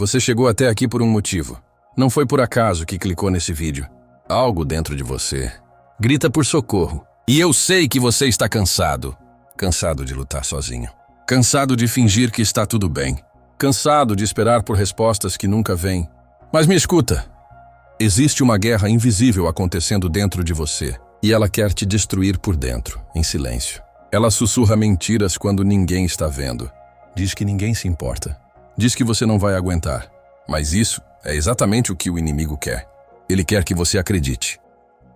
Você chegou até aqui por um motivo. Não foi por acaso que clicou nesse vídeo. Algo dentro de você grita por socorro. E eu sei que você está cansado. Cansado de lutar sozinho. Cansado de fingir que está tudo bem. Cansado de esperar por respostas que nunca vêm. Mas me escuta. Existe uma guerra invisível acontecendo dentro de você. E ela quer te destruir por dentro, em silêncio. Ela sussurra mentiras quando ninguém está vendo. Diz que ninguém se importa. Diz que você não vai aguentar. Mas isso é exatamente o que o inimigo quer. Ele quer que você acredite.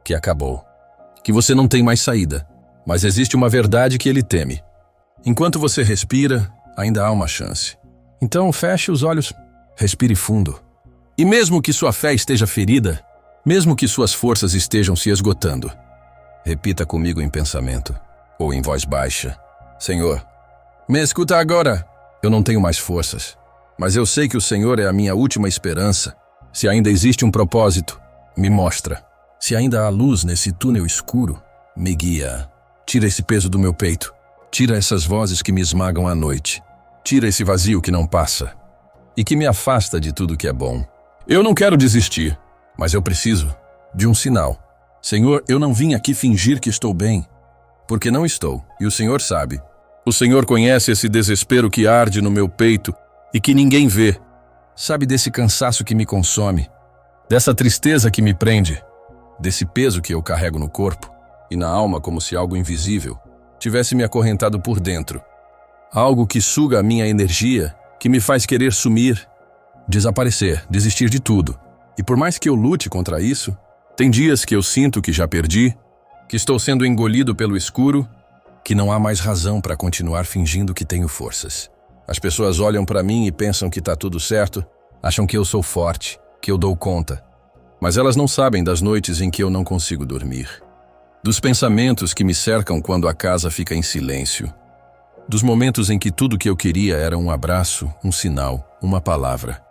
Que acabou. Que você não tem mais saída. Mas existe uma verdade que ele teme. Enquanto você respira, ainda há uma chance. Então feche os olhos, respire fundo. E mesmo que sua fé esteja ferida, mesmo que suas forças estejam se esgotando, repita comigo em pensamento, ou em voz baixa. Senhor, me escuta agora. Eu não tenho mais forças, mas eu sei que o Senhor é a minha última esperança. Se ainda existe um propósito, me mostra. Se ainda há luz nesse túnel escuro, me guia. Tira esse peso do meu peito. Tira essas vozes que me esmagam à noite. Tira esse vazio que não passa e que me afasta de tudo que é bom. Eu não quero desistir, mas eu preciso de um sinal. Senhor, eu não vim aqui fingir que estou bem, porque não estou, e o Senhor sabe. O Senhor conhece esse desespero que arde no meu peito e que ninguém vê. Sabe desse cansaço que me consome, dessa tristeza que me prende, desse peso que eu carrego no corpo e na alma como se algo invisível tivesse me acorrentado por dentro. Algo que suga a minha energia, que me faz querer sumir, desaparecer, desistir de tudo. E por mais que eu lute contra isso, tem dias que eu sinto que já perdi, que estou sendo engolido pelo escuro, que não há mais razão para continuar fingindo que tenho forças. As pessoas olham para mim e pensam que está tudo certo, acham que eu sou forte, que eu dou conta. Mas elas não sabem das noites em que eu não consigo dormir, dos pensamentos que me cercam quando a casa fica em silêncio, dos momentos em que tudo que eu queria era um abraço, um sinal, uma palavra.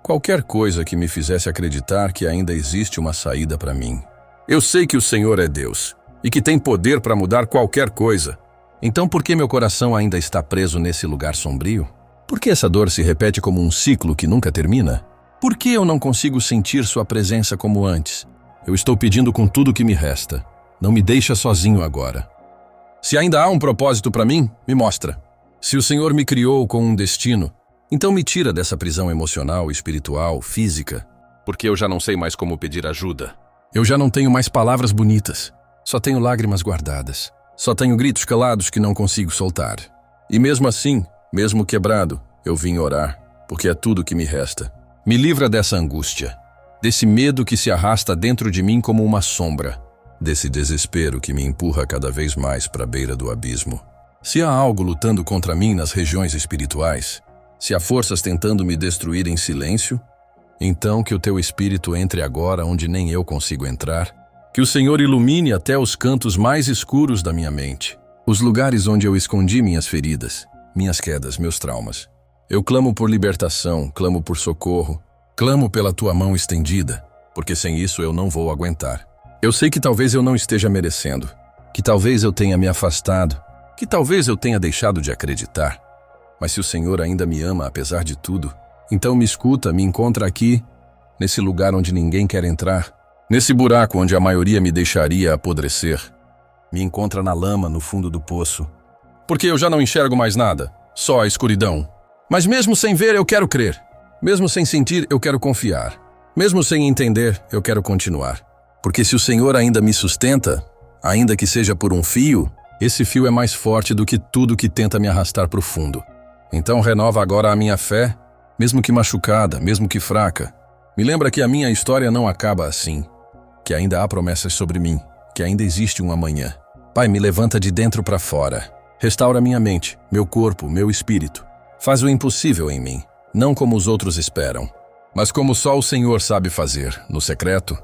Qualquer coisa que me fizesse acreditar que ainda existe uma saída para mim. Eu sei que o Senhor é Deus e que tem poder para mudar qualquer coisa. Então por que meu coração ainda está preso nesse lugar sombrio? Por que essa dor se repete como um ciclo que nunca termina? Por que eu não consigo sentir sua presença como antes? Eu estou pedindo com tudo que me resta. Não me deixa sozinho agora. Se ainda há um propósito para mim, me mostra. Se o Senhor me criou com um destino, então me tira dessa prisão emocional, espiritual, física, porque eu já não sei mais como pedir ajuda. Eu já não tenho mais palavras bonitas, só tenho lágrimas guardadas, só tenho gritos calados que não consigo soltar. E mesmo assim, mesmo quebrado, eu vim orar, porque é tudo que me resta. Me livra dessa angústia, desse medo que se arrasta dentro de mim como uma sombra, desse desespero que me empurra cada vez mais para a beira do abismo. Se há algo lutando contra mim nas regiões espirituais, se há forças tentando me destruir em silêncio, então que o teu Espírito entre agora onde nem eu consigo entrar, que o Senhor ilumine até os cantos mais escuros da minha mente, os lugares onde eu escondi minhas feridas, minhas quedas, meus traumas. Eu clamo por libertação, clamo por socorro, clamo pela tua mão estendida, porque sem isso eu não vou aguentar. Eu sei que talvez eu não esteja merecendo, que talvez eu tenha me afastado, que talvez eu tenha deixado de acreditar. Mas se o Senhor ainda me ama apesar de tudo, então me escuta, me encontra aqui, nesse lugar onde ninguém quer entrar, nesse buraco onde a maioria me deixaria apodrecer. Me encontra na lama, no fundo do poço. Porque eu já não enxergo mais nada, só a escuridão. Mas mesmo sem ver, eu quero crer. Mesmo sem sentir, eu quero confiar. Mesmo sem entender, eu quero continuar. Porque se o Senhor ainda me sustenta, ainda que seja por um fio, esse fio é mais forte do que tudo que tenta me arrastar para o fundo. Então renova agora a minha fé, mesmo que machucada, mesmo que fraca. Me lembra que a minha história não acaba assim, que ainda há promessas sobre mim, que ainda existe um amanhã. Pai, me levanta de dentro para fora. Restaura minha mente, meu corpo, meu espírito. Faz o impossível em mim, não como os outros esperam, mas como só o Senhor sabe fazer, no secreto,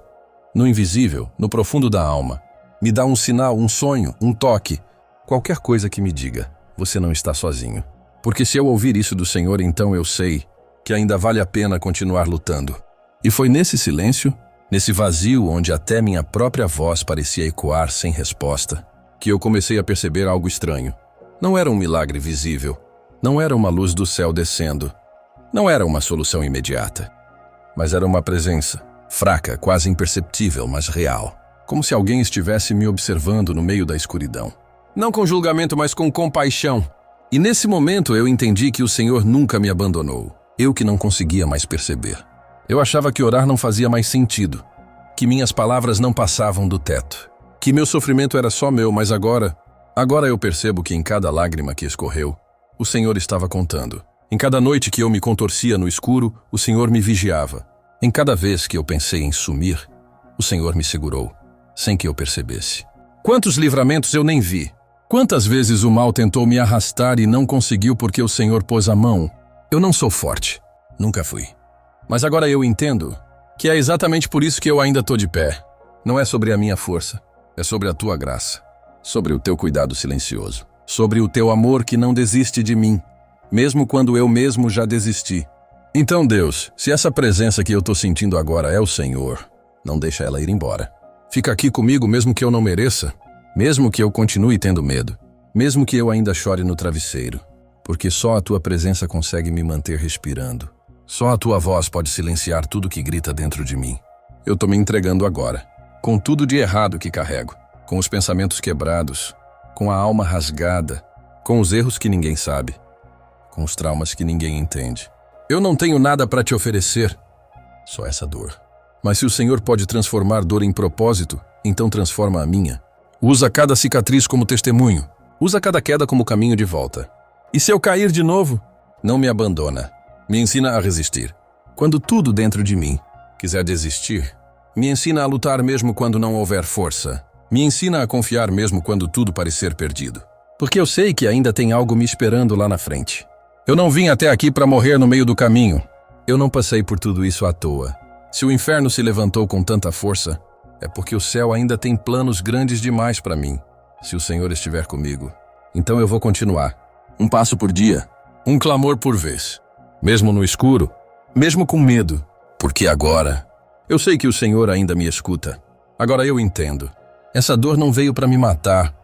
no invisível, no profundo da alma. Me dá um sinal, um sonho, um toque, qualquer coisa que me diga, você não está sozinho. Porque se eu ouvir isso do Senhor, então eu sei que ainda vale a pena continuar lutando. E foi nesse silêncio, nesse vazio onde até minha própria voz parecia ecoar sem resposta, que eu comecei a perceber algo estranho. Não era um milagre visível, não era uma luz do céu descendo, Não era uma solução imediata, mas era uma presença, fraca, quase imperceptível, mas real. Como se alguém estivesse me observando no meio da escuridão. Não com julgamento, mas com compaixão. E nesse momento eu entendi que o Senhor nunca me abandonou. Eu que não conseguia mais perceber. Eu achava que orar não fazia mais sentido. Que minhas palavras não passavam do teto. Que meu sofrimento era só meu, mas agora eu percebo que em cada lágrima que escorreu, o Senhor estava contando. Em cada noite que eu me contorcia no escuro, o Senhor me vigiava. Em cada vez que eu pensei em sumir, o Senhor me segurou, sem que eu percebesse. Quantos livramentos eu nem vi! Quantas vezes o mal tentou me arrastar e não conseguiu porque o Senhor pôs a mão? Eu não sou forte. Nunca fui. Mas agora eu entendo que é exatamente por isso que eu ainda tô de pé. Não é sobre a minha força, é sobre a tua graça. Sobre o teu cuidado silencioso. Sobre o teu amor que não desiste de mim. Mesmo quando eu mesmo já desisti. Então, Deus, se essa presença que eu tô sentindo agora é o Senhor, não deixa ela ir embora. Fica aqui comigo mesmo que eu não mereça, mesmo que eu continue tendo medo, mesmo que eu ainda chore no travesseiro, porque só a tua presença consegue me manter respirando. Só a tua voz pode silenciar tudo que grita dentro de mim. Eu tô me entregando agora, com tudo de errado que carrego, com os pensamentos quebrados, com a alma rasgada, com os erros que ninguém sabe, com os traumas que ninguém entende. Eu não tenho nada para te oferecer, só essa dor. Mas se o Senhor pode transformar dor em propósito, então transforma a minha. Usa cada cicatriz como testemunho. Usa cada queda como caminho de volta. E se eu cair de novo, não me abandona. Me ensina a resistir. Quando tudo dentro de mim quiser desistir, me ensina a lutar mesmo quando não houver força. Me ensina a confiar mesmo quando tudo parecer perdido. Porque eu sei que ainda tem algo me esperando lá na frente. Eu não vim até aqui para morrer no meio do caminho. Eu não passei por tudo isso à toa. Se o inferno se levantou com tanta força, é porque o céu ainda tem planos grandes demais para mim. Se o Senhor estiver comigo, então eu vou continuar. Um passo por dia, um clamor por vez. Mesmo no escuro, mesmo com medo. Porque agora, eu sei que o Senhor ainda me escuta. Agora eu entendo. Essa dor não veio para me matar.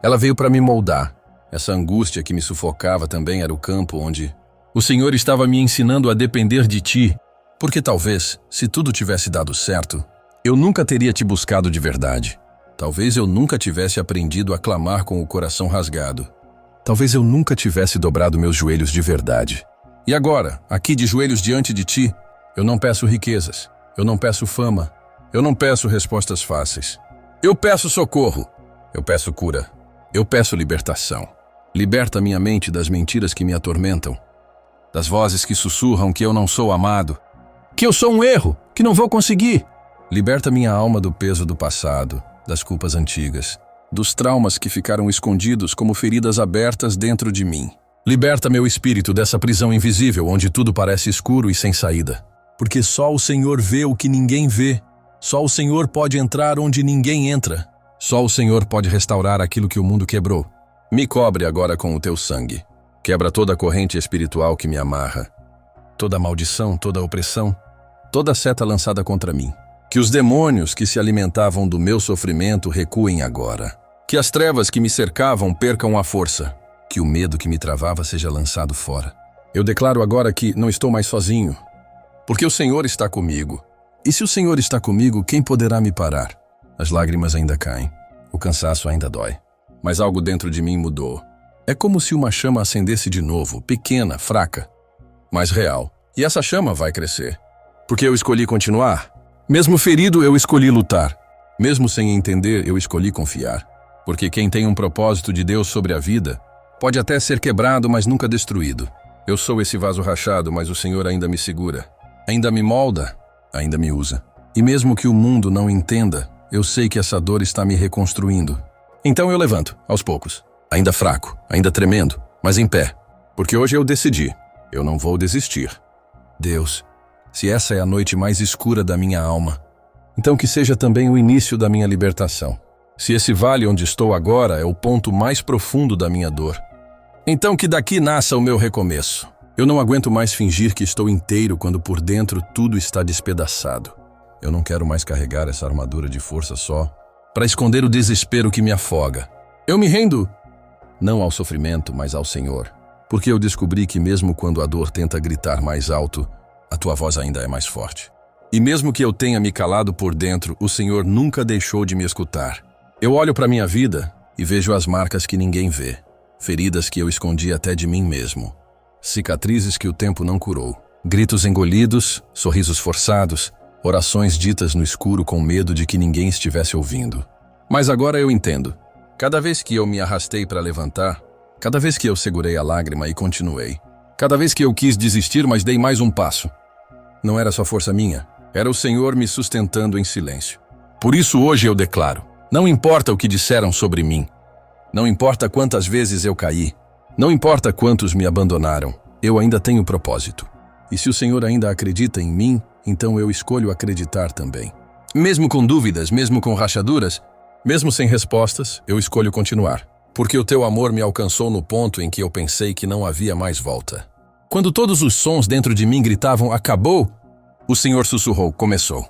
Ela veio para me moldar. Essa angústia que me sufocava também era o campo onde o Senhor estava me ensinando a depender de ti, porque talvez, se tudo tivesse dado certo, eu nunca teria te buscado de verdade. Talvez eu nunca tivesse aprendido a clamar com o coração rasgado. Talvez eu nunca tivesse dobrado meus joelhos de verdade. E agora, aqui de joelhos diante de ti, eu não peço riquezas, eu não peço fama, eu não peço respostas fáceis. Eu peço socorro, eu peço cura, eu peço libertação. Liberta minha mente das mentiras que me atormentam, das vozes que sussurram que eu não sou amado, que eu sou um erro, que não vou conseguir. Liberta minha alma do peso do passado, das culpas antigas, dos traumas que ficaram escondidos como feridas abertas dentro de mim. Liberta meu espírito dessa prisão invisível onde tudo parece escuro e sem saída. Porque só o Senhor vê o que ninguém vê. Só o Senhor pode entrar onde ninguém entra. Só o Senhor pode restaurar aquilo que o mundo quebrou. Me cobre agora com o teu sangue. Quebra toda a corrente espiritual que me amarra. Toda maldição, toda opressão, toda seta lançada contra mim. Que os demônios que se alimentavam do meu sofrimento recuem agora. Que as trevas que me cercavam percam a força. Que o medo que me travava seja lançado fora. Eu declaro agora que não estou mais sozinho, porque o Senhor está comigo. E se o Senhor está comigo, quem poderá me parar? As lágrimas ainda caem, o cansaço ainda dói. Mas algo dentro de mim mudou. É como se uma chama acendesse de novo, pequena, fraca, mas real. E essa chama vai crescer. Porque eu escolhi continuar. Mesmo ferido, eu escolhi lutar. Mesmo sem entender, eu escolhi confiar. Porque quem tem um propósito de Deus sobre a vida, pode até ser quebrado, mas nunca destruído. Eu sou esse vaso rachado, mas o Senhor ainda me segura. Ainda me molda, ainda me usa. E mesmo que o mundo não entenda, eu sei que essa dor está me reconstruindo. Então eu levanto, aos poucos. Ainda fraco, ainda tremendo, mas em pé. Porque hoje eu decidi, eu não vou desistir. Deus, se essa é a noite mais escura da minha alma, então que seja também o início da minha libertação. Se esse vale onde estou agora é o ponto mais profundo da minha dor, então que daqui nasça o meu recomeço. Eu não aguento mais fingir que estou inteiro quando por dentro tudo está despedaçado. Eu não quero mais carregar essa armadura de força só para esconder o desespero que me afoga. Eu me rendo, não ao sofrimento, mas ao Senhor. porque eu descobri que mesmo quando a dor tenta gritar mais alto, a tua voz ainda é mais forte. E mesmo que eu tenha me calado por dentro, o Senhor nunca deixou de me escutar. Eu olho para minha vida e vejo as marcas que ninguém vê, feridas que eu escondi até de mim mesmo, cicatrizes que o tempo não curou, gritos engolidos, sorrisos forçados, orações ditas no escuro com medo de que ninguém estivesse ouvindo. Mas agora eu entendo. Cada vez que eu me arrastei para levantar, cada vez que eu segurei a lágrima e continuei, cada vez que eu quis desistir, mas dei mais um passo, não era só força minha, era o Senhor me sustentando em silêncio. Por isso hoje eu declaro, não importa o que disseram sobre mim, não importa quantas vezes eu caí, não importa quantos me abandonaram, eu ainda tenho propósito. E se o Senhor ainda acredita em mim, então eu escolho acreditar também. Mesmo com dúvidas, mesmo com rachaduras, mesmo sem respostas, eu escolho continuar. Porque o teu amor me alcançou no ponto em que eu pensei que não havia mais volta. Quando todos os sons dentro de mim gritavam, acabou, o Senhor sussurrou, começou.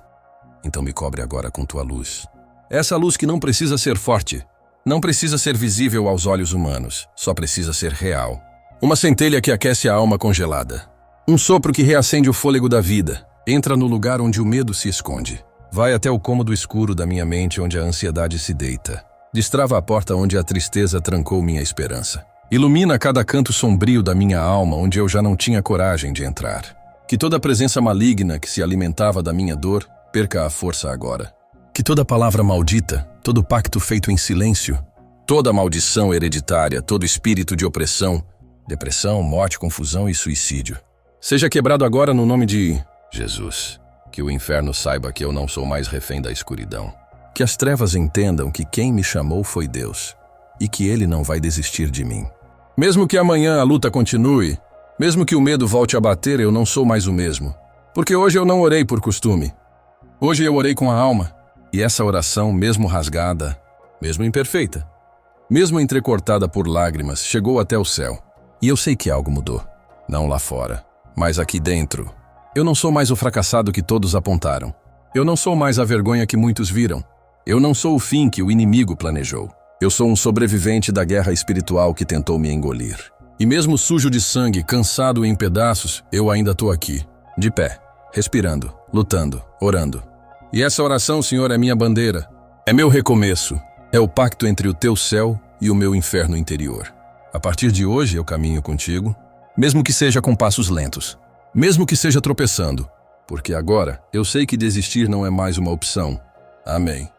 Então me cobre agora com tua luz. Essa luz que não precisa ser forte, não precisa ser visível aos olhos humanos, só precisa ser real. Uma centelha que aquece a alma congelada. Um sopro que reacende o fôlego da vida, entra no lugar onde o medo se esconde. Vai até o cômodo escuro da minha mente onde a ansiedade se deita. Destrava a porta onde a tristeza trancou minha esperança. Ilumina cada canto sombrio da minha alma onde eu já não tinha coragem de entrar. Que toda presença maligna que se alimentava da minha dor perca a força agora. Que toda palavra maldita, todo pacto feito em silêncio, toda maldição hereditária, todo espírito de opressão, depressão, morte, confusão e suicídio, seja quebrado agora no nome de Jesus. Que o inferno saiba que eu não sou mais refém da escuridão. Que as trevas entendam que quem me chamou foi Deus e que Ele não vai desistir de mim. Mesmo que amanhã a luta continue, mesmo que o medo volte a bater, eu não sou mais o mesmo. Porque hoje eu não orei por costume. Hoje eu orei com a alma. E essa oração, mesmo rasgada, mesmo imperfeita, mesmo entrecortada por lágrimas, chegou até o céu. E eu sei que algo mudou. Não lá fora, mas aqui dentro. Eu não sou mais o fracassado que todos apontaram. Eu não sou mais a vergonha que muitos viram. Eu não sou o fim que o inimigo planejou. Eu sou um sobrevivente da guerra espiritual que tentou me engolir. E mesmo sujo de sangue, cansado e em pedaços, eu ainda estou aqui, de pé, respirando, lutando, orando. E essa oração, Senhor, é minha bandeira. É meu recomeço. É o pacto entre o teu céu e o meu inferno interior. A partir de hoje eu caminho contigo, mesmo que seja com passos lentos. Mesmo que seja tropeçando, porque agora eu sei que desistir não é mais uma opção. Amém.